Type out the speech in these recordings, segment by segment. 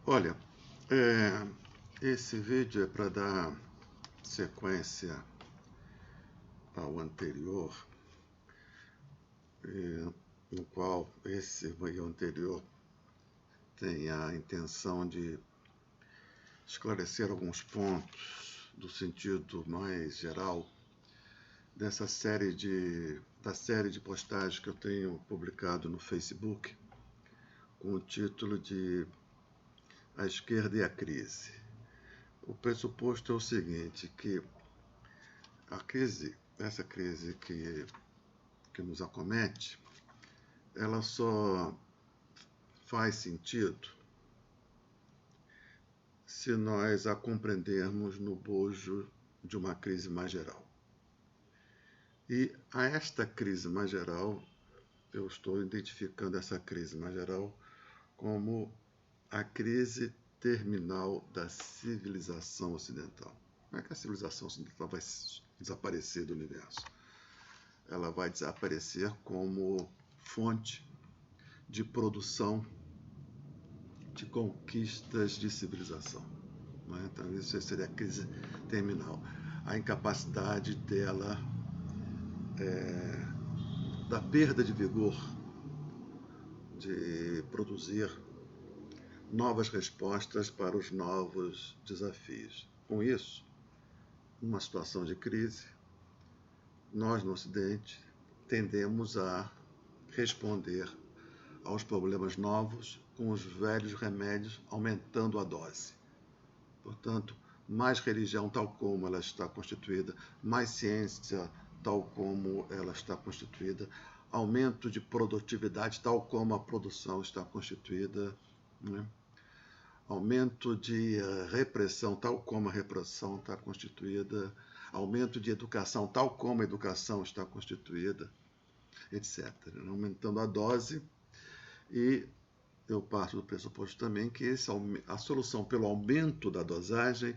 Olha, esse vídeo é para dar sequência ao anterior, no qual esse e o anterior tem a intenção de esclarecer alguns pontos do sentido mais geral da série de postagens que eu tenho publicado no Facebook, com o título de A Esquerda e a Crise. O pressuposto é o seguinte, que essa crise que nos acomete, ela só faz sentido se nós a compreendermos no bojo de uma crise mais geral. E a esta crise mais geral, eu estou identificando essa crise mais geral como a crise terminal da civilização ocidental. Não é que a civilização ocidental vai desaparecer do universo. Ela vai desaparecer como fonte de produção de conquistas de civilização. Não é? Então, isso seria a crise terminal. A incapacidade dela, da perda de vigor, de produzir novas respostas para os novos desafios. Com isso, numa situação de crise, nós no Ocidente tendemos a responder aos problemas novos com os velhos remédios, aumentando a dose. Portanto, mais religião tal como ela está constituída, mais ciência tal como ela está constituída, aumento de produtividade tal como a produção está constituída, né? Aumento de repressão tal como a repressão está constituída, aumento de educação tal como a educação está constituída, etc. Aumentando a dose, e eu parto do pressuposto também que a solução pelo aumento da dosagem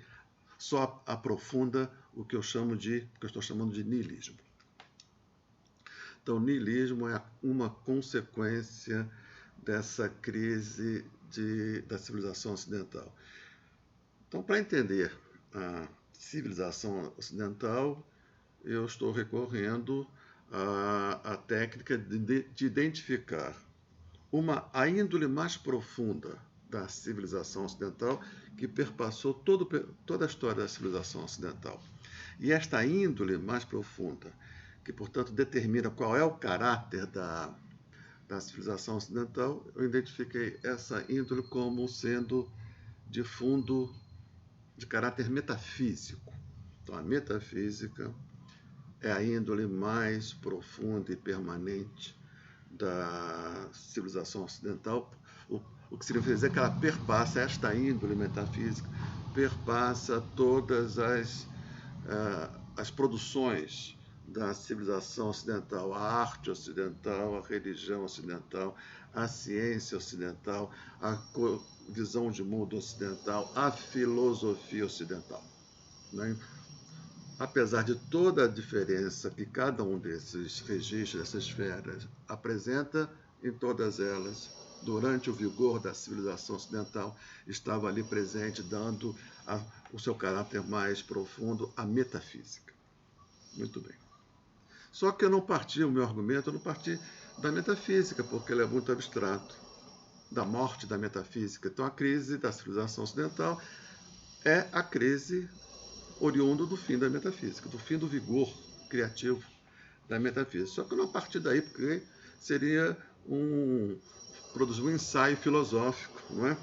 só aprofunda o que eu estou chamando de niilismo. Então, o niilismo é uma consequência dessa crise da civilização ocidental. Então, para entender a civilização ocidental, eu estou recorrendo à técnica de identificar a índole mais profunda da civilização ocidental que perpassou toda a história da civilização ocidental. E esta índole mais profunda, que, portanto, determina qual é o caráter da civilização ocidental, eu identifiquei essa índole como sendo de fundo de caráter metafísico. Então, a metafísica é a índole mais profunda e permanente da civilização ocidental, o que significa dizer que ela perpassa esta índole metafísica, perpassa todas as produções da civilização ocidental, a arte ocidental, a religião ocidental, a ciência ocidental, a visão de mundo ocidental, a filosofia ocidental. Né? Apesar de toda a diferença que cada um desses registros, dessas esferas, apresenta, em todas elas, durante o vigor da civilização ocidental, estava ali presente, dando o seu caráter mais profundo, a metafísica. Muito bem. Só que o meu argumento, eu não parti da metafísica, porque ele é muito abstrato, da morte da metafísica. Então, a crise da civilização ocidental é a crise oriundo do fim da metafísica, do fim do vigor criativo da metafísica. Só que não a partir daí, porque seria produzir um ensaio filosófico, não é?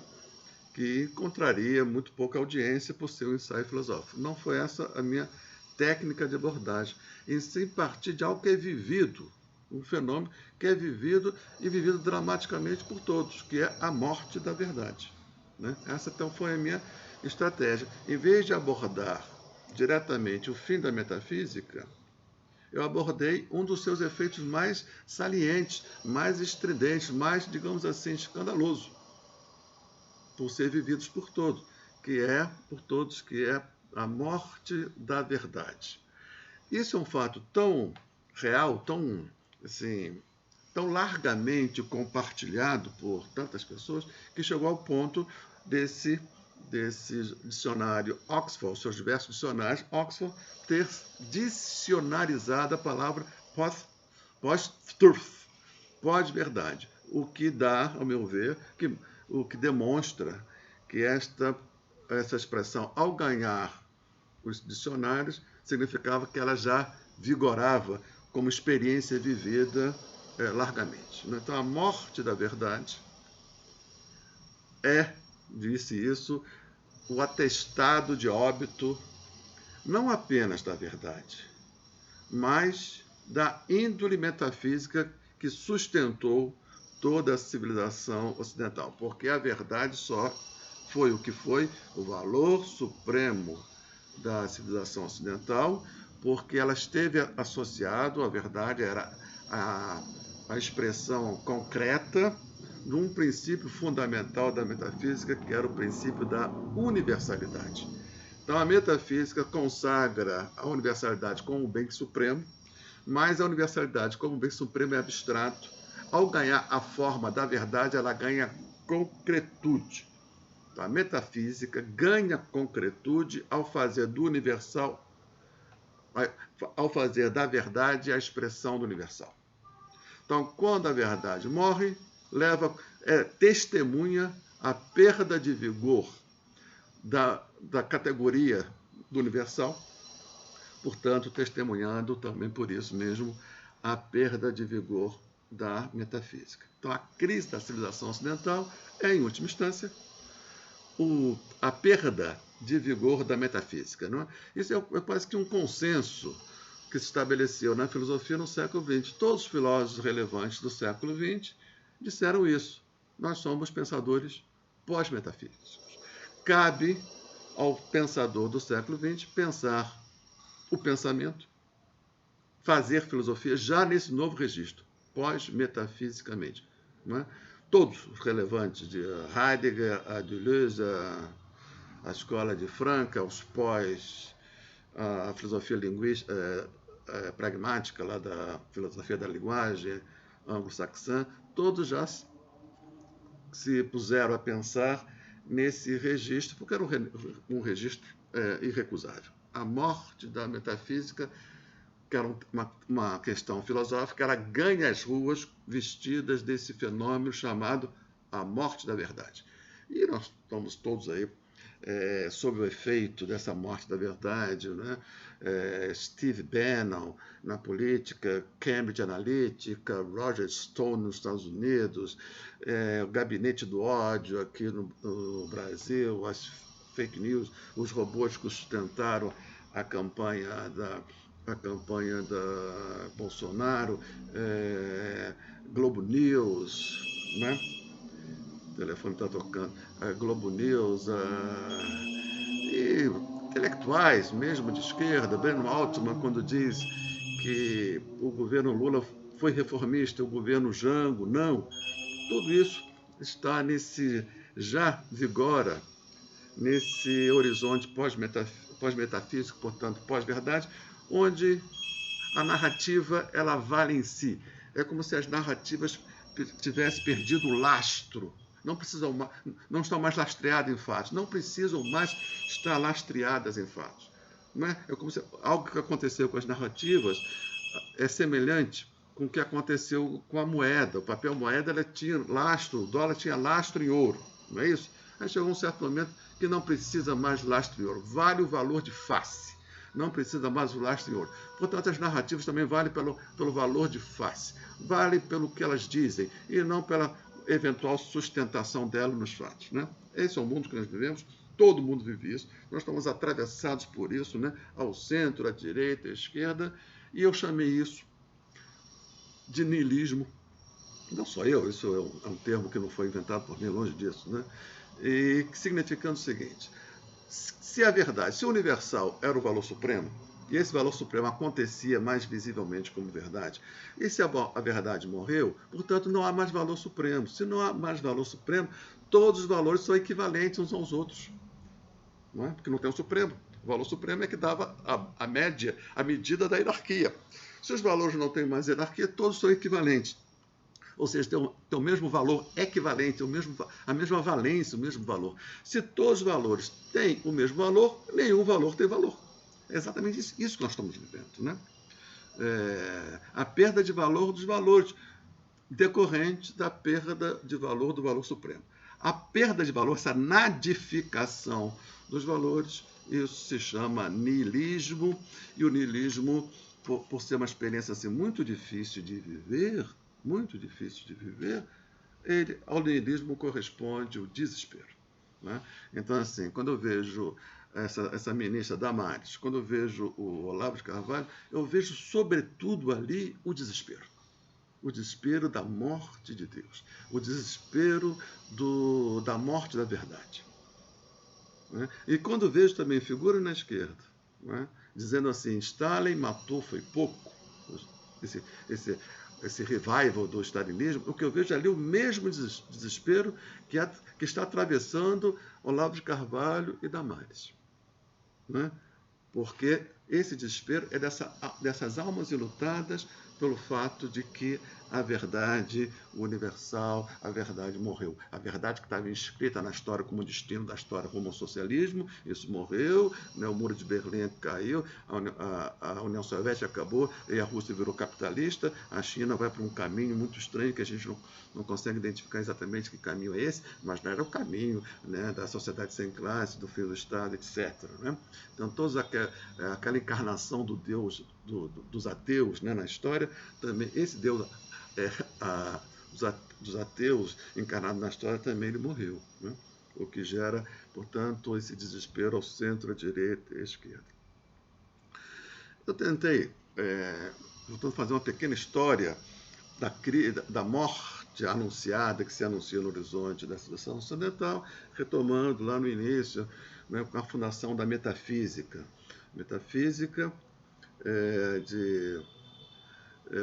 Que encontraria muito pouca audiência por ser um ensaio filosófico. Não foi essa a minha técnica de abordagem, em sim partir de algo que é vivido, um fenômeno que é vivido e vivido dramaticamente por todos, que é a morte da verdade. Né? Essa então foi a minha estratégia. Em vez de abordar diretamente o fim da metafísica, eu abordei um dos seus efeitos mais salientes, mais estridentes, mais, digamos assim, escandaloso, por ser vividos por todos, que é a morte da verdade. Isso é um fato tão real, tão assim, tão largamente compartilhado por tantas pessoas que chegou ao ponto desse dicionário Oxford, seus diversos dicionários, Oxford ter dicionarizado a palavra post-truth, pós-verdade, o que dá, ao meu ver, o que demonstra que essa expressão, ao ganhar os dicionários, significava que ela já vigorava como experiência vivida largamente. Então, a morte da verdade disse isso, o atestado de óbito, não apenas da verdade, mas da índole metafísica que sustentou toda a civilização ocidental. Porque a verdade só foi o que foi, o valor supremo da civilização ocidental, porque ela esteve associado, a verdade era a expressão concreta de um princípio fundamental da metafísica, que era o princípio da universalidade. Então, a metafísica consagra a universalidade como o bem supremo, mas a universalidade como bem supremo é abstrato. Ao ganhar a forma da verdade, ela ganha concretude. Então, a metafísica ganha concretude ao fazer do universal, ao fazer da verdade a expressão do universal. Então, quando a verdade morre, testemunha a perda de vigor da categoria do universal, portanto, testemunhando também por isso mesmo a perda de vigor da metafísica. Então, a crise da civilização ocidental é, em última instância, a perda de vigor da metafísica. Não é? Isso é quase que um consenso que se estabeleceu na filosofia no século XX. Todos os filósofos relevantes do século XX disseram isso. Nós somos pensadores pós-metafísicos. Cabe ao pensador do século XX pensar o pensamento, fazer filosofia já nesse novo registro, pós-metafisicamente. Não é? Todos os relevantes, de Heidegger, a Deleuze, a escola de Franca, os pós, a filosofia linguística, pragmática lá da filosofia da linguagem anglo-saxã, todos já se puseram a pensar nesse registro, porque era um registro irrecusável. A morte da metafísica, que era uma questão filosófica, ela ganha as ruas vestidas desse fenômeno chamado a morte da verdade. E nós estamos todos aí sob o efeito dessa morte da verdade, né? Steve Bannon na política, Cambridge Analytica, Roger Stone nos Estados Unidos, o gabinete do ódio aqui no Brasil, as fake news, os robôs que sustentaram a campanha da Bolsonaro, Globo News, né? O telefone está tocando, Globo News, e intelectuais, mesmo de esquerda, Breno Altman, quando diz que o governo Lula foi reformista, o governo Jango, não. Tudo isso está já vigora nesse horizonte pós-metafísico, portanto, pós-verdade, onde a narrativa ela vale em si. É como se as narrativas tivessem perdido o lastro. Não estão mais lastreadas em fatos. Não precisam mais estar lastreadas em fatos. Não é? É como se algo que aconteceu com as narrativas é semelhante com o que aconteceu com a moeda. O papel moeda ela tinha lastro, o dólar tinha lastro em ouro. Não é isso? Aí chegou um certo momento que não precisa mais lastro em ouro. Vale o valor de face. Não precisa mais o lastro em ouro. Portanto, as narrativas também valem pelo valor de face. Valem pelo que elas dizem e não pela eventual sustentação dela nos fatos. Né? Esse é o mundo que nós vivemos. Todo mundo vive isso. Nós estamos atravessados por isso, né? Ao centro, à direita, à esquerda. E eu chamei isso de niilismo. Não só eu, isso é um termo que não foi inventado por mim, longe disso. Né? E significando o seguinte: se a verdade, se o universal era o valor supremo, e esse valor supremo acontecia mais visivelmente como verdade, e se a verdade morreu, portanto não há mais valor supremo. Se não há mais valor supremo, todos os valores são equivalentes uns aos outros. Não é? Porque não tem o supremo. O valor supremo é que dava a média, a medida da hierarquia. Se os valores não têm mais hierarquia, todos são equivalentes. ou seja, tem o mesmo valor equivalente, a mesma valência, o mesmo valor. Se todos os valores têm o mesmo valor, nenhum valor tem valor. É exatamente isso que nós estamos vivendo, né? A perda de valor dos valores, decorrente da perda de valor do valor supremo. A perda de valor, essa nadificação dos valores, isso se chama niilismo, e o niilismo, por ser uma experiência assim, muito difícil de viver, ao niilismo corresponde o desespero. Né? Então, assim, quando eu vejo essa ministra Damares, quando eu vejo o Olavo de Carvalho, eu vejo, sobretudo, ali o desespero. O desespero da morte de Deus, o desespero da morte da verdade. Né? E quando vejo também figura na esquerda, né, dizendo assim, Stalin matou, foi pouco, esse revival do stalinismo, o que eu vejo ali é o mesmo desespero que está atravessando Olavo de Carvalho e Damares. Né? Porque esse desespero é dessas almas enlutadas pelo fato de que a verdade universal, a verdade morreu. A verdade que estava inscrita na história como destino da história como socialismo, isso morreu, né? O muro de Berlim caiu, a União Soviética acabou e a Rússia virou capitalista, a China vai para um caminho muito estranho que a gente não consegue identificar exatamente que caminho é esse, mas não era o caminho, né, da sociedade sem classe, do fim do Estado, etc. Né? Então, toda aquela encarnação do Deus, dos ateus, né, na história, também esse Deus dos ateus encarnado na história também ele morreu, né? O que gera, portanto, esse desespero ao centro, à direita e à esquerda. Eu tentei, fazer uma pequena história da morte anunciada, que se anuncia no horizonte da civilização ocidental, retomando lá no início, né, com a fundação da metafísica. Metafísica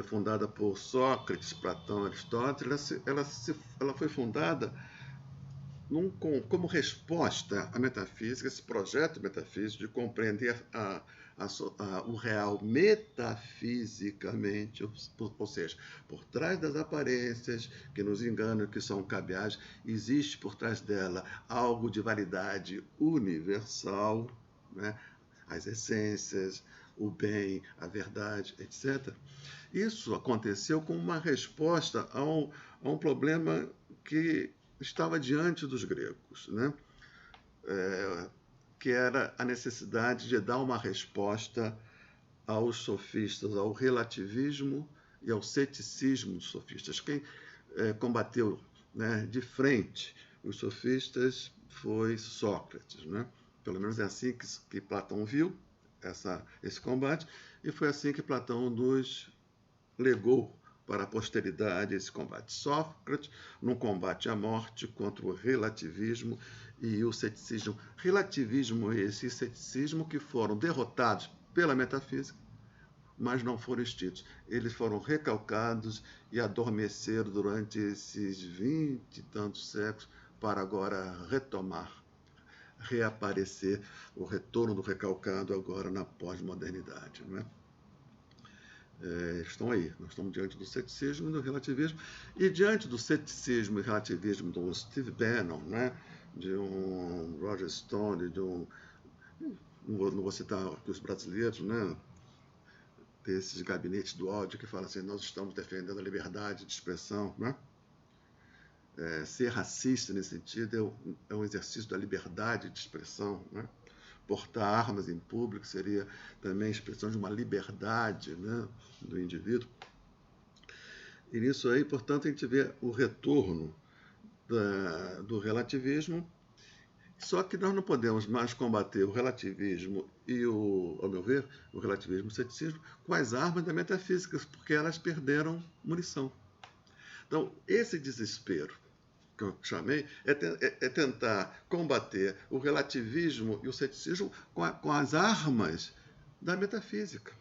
fundada por Sócrates, Platão, Aristóteles, ela foi fundada como resposta à metafísica, esse projeto metafísico de compreender o real metafisicamente, ou seja, por trás das aparências que nos enganam, que são cabeais, existe por trás dela algo de validade universal, né? As essências, o bem, a verdade, etc. Isso aconteceu como uma resposta a um problema que estava diante dos gregos, né? Que era a necessidade de dar uma resposta aos sofistas, ao relativismo e ao ceticismo dos sofistas. Quem combateu, né, de frente os sofistas foi Sócrates, né? Pelo menos é assim que Platão viu esse combate, e foi assim que Platão nos legou para a posteridade esse combate. Sócrates, num combate à morte contra o relativismo e o ceticismo. Relativismo esse e ceticismo que foram derrotados pela metafísica, mas não foram extintos. Eles foram recalcados e adormeceram durante esses 20 e tantos séculos para agora reaparecer o retorno do recalcado agora na pós-modernidade, não é? Estão aí. Nós estamos diante do ceticismo e do relativismo. E diante do ceticismo e relativismo do Steve Bannon, né, de um Roger Stone, não vou citar aqui os brasileiros, né, desses gabinetes do ódio que falam assim, nós estamos defendendo a liberdade de expressão, né? Ser racista nesse sentido é um exercício da liberdade de expressão, né? Portar armas em público seria também expressão de uma liberdade, né, do indivíduo. E nisso aí, portanto, a gente vê o retorno do relativismo, só que nós não podemos mais combater o relativismo ao meu ver, o relativismo e o ceticismo com as armas da metafísica, porque elas perderam munição. Então, esse desespero que eu chamei, é tentar combater o relativismo e o ceticismo com as armas da metafísica.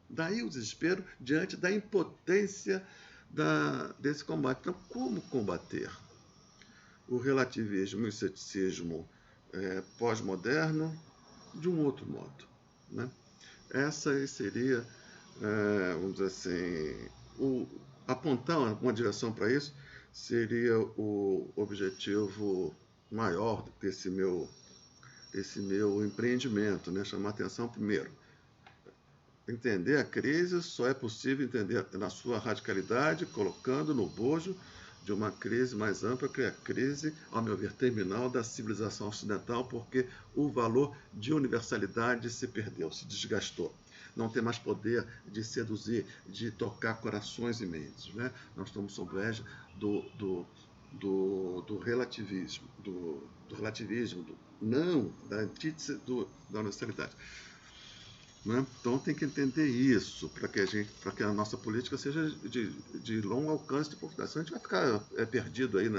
Daí o desespero diante da impotência desse combate. Então, como combater o relativismo e o ceticismo pós-moderno de um outro modo, né? Essa seria, vamos dizer assim, apontar uma direção para isso seria o objetivo maior desse meu empreendimento, né? Chamar atenção primeiro. Entender a crise só é possível entender na sua radicalidade, colocando no bojo de uma crise mais ampla, que é a crise, ao meu ver, terminal da civilização ocidental, porque o valor de universalidade se perdeu, se desgastou. Não tem mais poder de seduzir, de tocar corações e mentes. Né? Nós estamos sob o égide do relativismo, da antítese da universalidade. Né? Então tem que entender isso para que a nossa política seja de longo alcance de profundidade. Senão a gente vai ficar perdido aí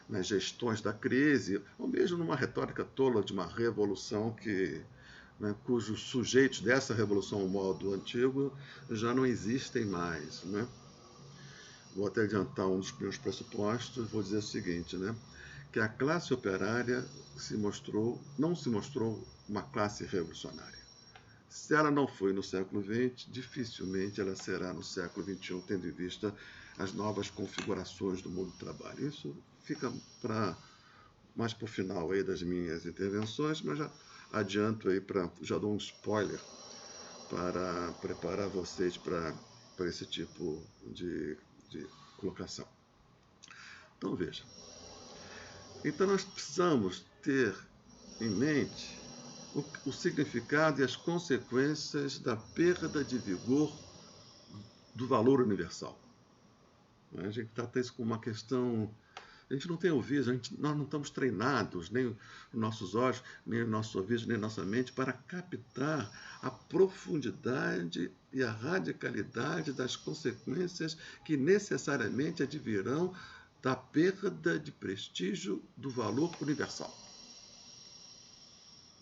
nas gestões da crise, ou mesmo numa retórica tola de uma revolução cujos sujeitos dessa revolução ao modo antigo já não existem mais. Né? Vou até adiantar um dos meus pressupostos, vou dizer o seguinte, né? Que a classe operária não se mostrou uma classe revolucionária. Se ela não foi no século XX, dificilmente ela será no século XXI, tendo em vista as novas configurações do mundo do trabalho. Isso fica mais para o final aí das minhas intervenções, mas já adianto aí, já dou um spoiler para preparar vocês para esse tipo de colocação. Então, veja. Então, nós precisamos ter em mente o significado e as consequências da perda de vigor do valor universal. A gente trata isso como uma questão... A gente não tem ouvido, nós não estamos treinados, nem os nossos olhos, nem os nossos ouvidos, nem a nossa mente, para captar a profundidade e a radicalidade das consequências que necessariamente advirão da perda de prestígio do valor universal.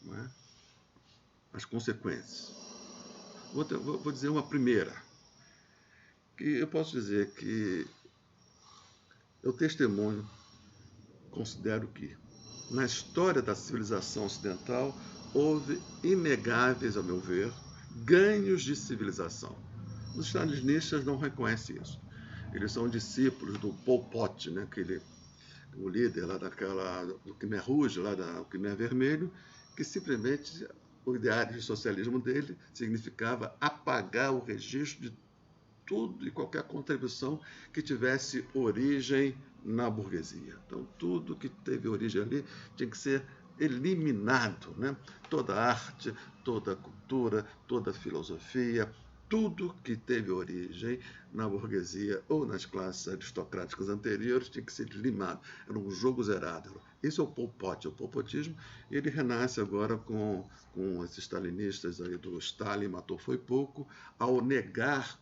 Não é? As consequências. Vou dizer uma primeira, que eu posso dizer que eu testemunho, considero que na história da civilização ocidental houve inegáveis, ao meu ver, ganhos de civilização. Os stalinistas não reconhecem isso. Eles são discípulos do Pol Pot, né, o líder lá do Khmer Rouge, lá do Khmer Vermelho, que simplesmente o ideário de socialismo dele significava apagar o registro de tudo e qualquer contribuição que tivesse origem na burguesia. Então, tudo que teve origem ali tinha que ser eliminado, né? Toda a arte, toda a cultura, toda a filosofia, tudo que teve origem na burguesia ou nas classes aristocráticas anteriores tinha que ser limado. Era um jogo zerado. Esse é o Pol Pot, o polpotismo. Ele renasce agora com esses stalinistas aí do Stalin, matou foi pouco, ao negar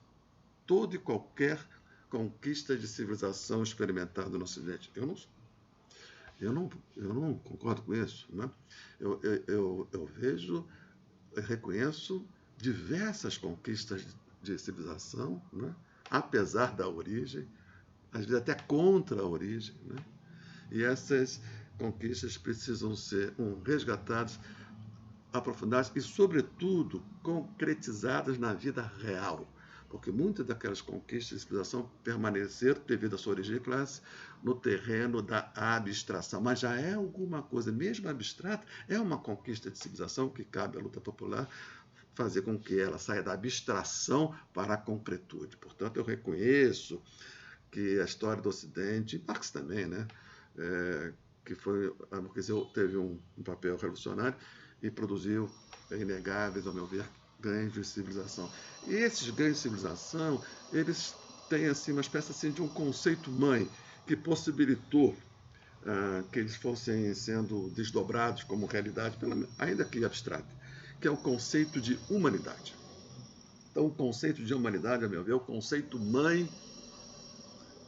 toda e qualquer conquista de civilização experimentada no Ocidente. Eu não concordo com isso. Né? Eu vejo, eu reconheço diversas conquistas de civilização, né? Apesar da origem, às vezes até contra a origem. Né? E essas conquistas precisam ser resgatadas, aprofundadas e, sobretudo, concretizadas na vida real. Porque muitas daquelas conquistas de civilização permaneceram, devido à sua origem de classe, no terreno da abstração. Mas já é alguma coisa, mesmo abstrata, é uma conquista de civilização que cabe à luta popular fazer com que ela saia da abstração para a concretude. Portanto, eu reconheço que a história do Ocidente, Marx também, né, que a burguesia teve um papel revolucionário e produziu inegáveis, ao meu ver, ganhos de civilização. E esses ganhos de civilização, eles têm assim, uma espécie assim, de um conceito mãe que possibilitou que eles fossem sendo desdobrados como realidade, ainda que abstrata, que é o conceito de humanidade. Então, o conceito de humanidade, a meu ver, é o conceito mãe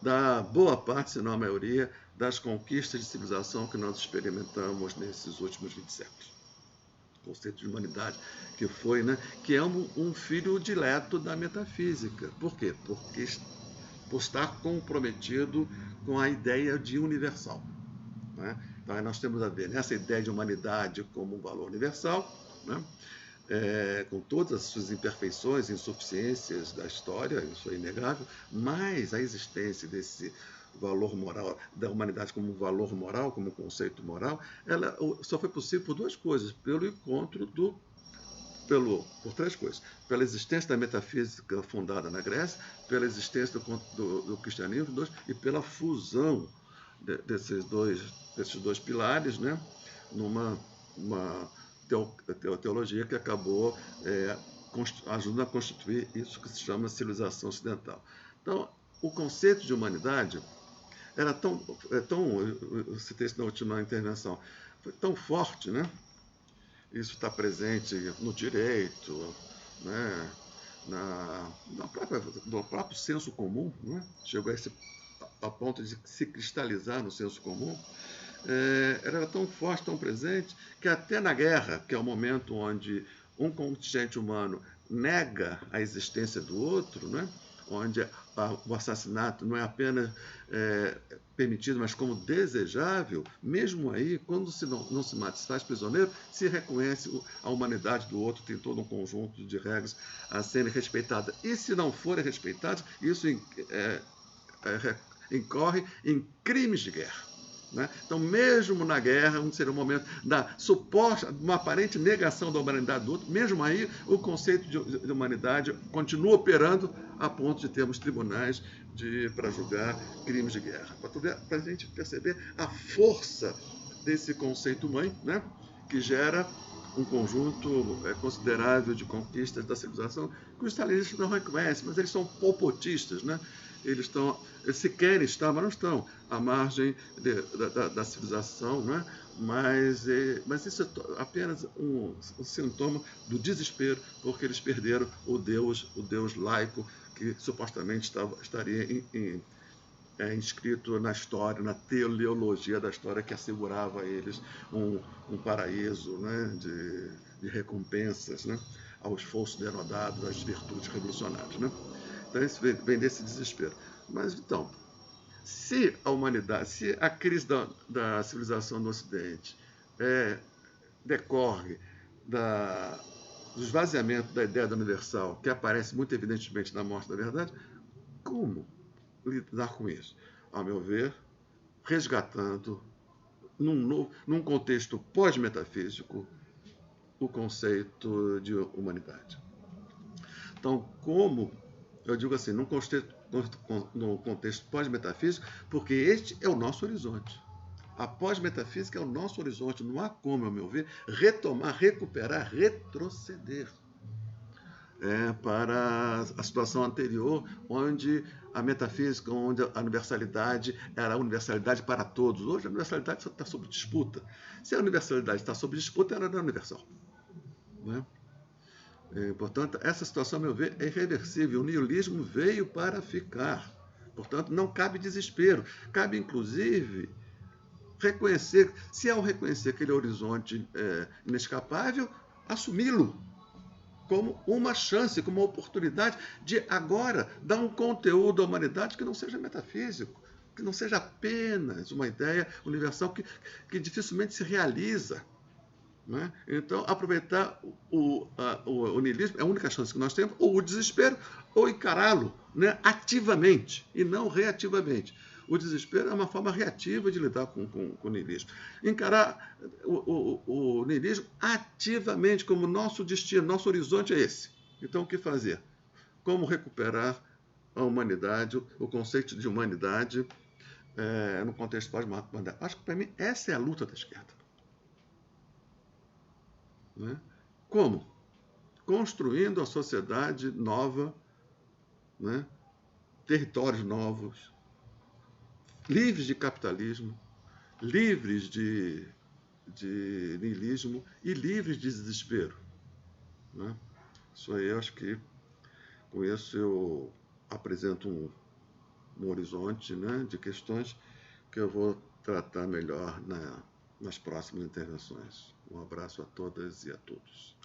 da boa parte, se não a maioria, das conquistas de civilização que nós experimentamos nesses últimos 20 séculos. O conceito de humanidade, que foi, né, que é um filho dileto da metafísica. Por quê? Porque por estar comprometido com a ideia de universal. Né? Então, nós temos a ver nessa ideia de humanidade como um valor universal, né? com todas as suas imperfeições e insuficiências da história, isso é inegável, mas a existência desse valor moral, da humanidade como valor moral, como conceito moral, ela só foi possível por duas coisas: pelo encontro por três coisas: pela existência da metafísica fundada na Grécia, pela existência do cristianismo, e pela fusão desses dois pilares, né, numa teologia que acabou ajudando a constituir isso que se chama civilização ocidental. Então, o conceito de humanidade era eu citei isso na última intervenção, foi tão forte, né? Isso está presente no direito, né? No próprio senso comum, né? Chegou a ponto de se cristalizar no senso comum. Era tão forte, tão presente, que até na guerra, que é o momento onde um contingente humano nega a existência do outro, né? Onde o assassinato não é apenas permitido, mas como desejável, mesmo aí, quando não se mata, se faz prisioneiro, se reconhece a humanidade do outro, tem todo um conjunto de regras a serem respeitadas. E se não forem respeitadas, isso incorre em crimes de guerra. Né? Então, mesmo na guerra, seria um momento da suposta, uma aparente negação da humanidade do outro, mesmo aí o conceito de humanidade continua operando a ponto de termos tribunais para julgar crimes de guerra. Para a gente perceber a força desse conceito mãe, né? Que gera um conjunto considerável de conquistas da civilização que os stalinistas não reconhecem, mas eles são polpotistas, né? Eles se querem estar, mas não estão à margem da civilização, né? Mas isso é apenas um sintoma do desespero, porque eles perderam o Deus laico, que supostamente estaria inscrito na história, na teleologia da história, que assegurava a eles um paraíso, né, de recompensas, né, ao esforço denodado, às virtudes revolucionárias. Né? Então, isso vem desse desespero. Mas, então, se a crise da civilização do Ocidente decorre do esvaziamento da ideia do universal, que aparece muito evidentemente na morte da verdade, como lidar com isso? A meu ver, resgatando, num contexto pós-metafísico, o conceito de humanidade. Então, como eu digo assim, no contexto pós-metafísico, porque este é o nosso horizonte. A pós-metafísica é o nosso horizonte. Não há como, ao meu ver, retomar, recuperar, retroceder para a situação anterior, onde a metafísica, onde a universalidade era a universalidade para todos. Hoje a universalidade está sob disputa. Se a universalidade está sob disputa, ela não é universal. Né? Portanto, essa situação, a meu ver, é irreversível. O niilismo veio para ficar. Portanto, não cabe desespero. Cabe, inclusive, reconhecer, se ao reconhecer aquele horizonte inescapável, assumi-lo como uma chance, como uma oportunidade de agora dar um conteúdo à humanidade que não seja metafísico, que não seja apenas uma ideia universal que dificilmente se realiza. Né? Então, aproveitar o niilismo é a única chance que nós temos, ou o desespero, ou encará-lo, né, ativamente e não reativamente. O desespero é uma forma reativa de lidar com o niilismo. Encarar o niilismo ativamente como nosso destino, nosso horizonte é esse. Então, o que fazer? Como recuperar a humanidade, o conceito de humanidade no contexto pós-moderno? Acho que, para mim, essa é a luta da esquerda. Né? Como? Construindo a sociedade nova, né? Territórios novos, livres de capitalismo, livres de niilismo e livres de desespero. Né? Isso aí, eu acho que com isso eu apresento um horizonte, né, de questões que eu vou tratar melhor nas próximas intervenções. Um abraço a todas e a todos.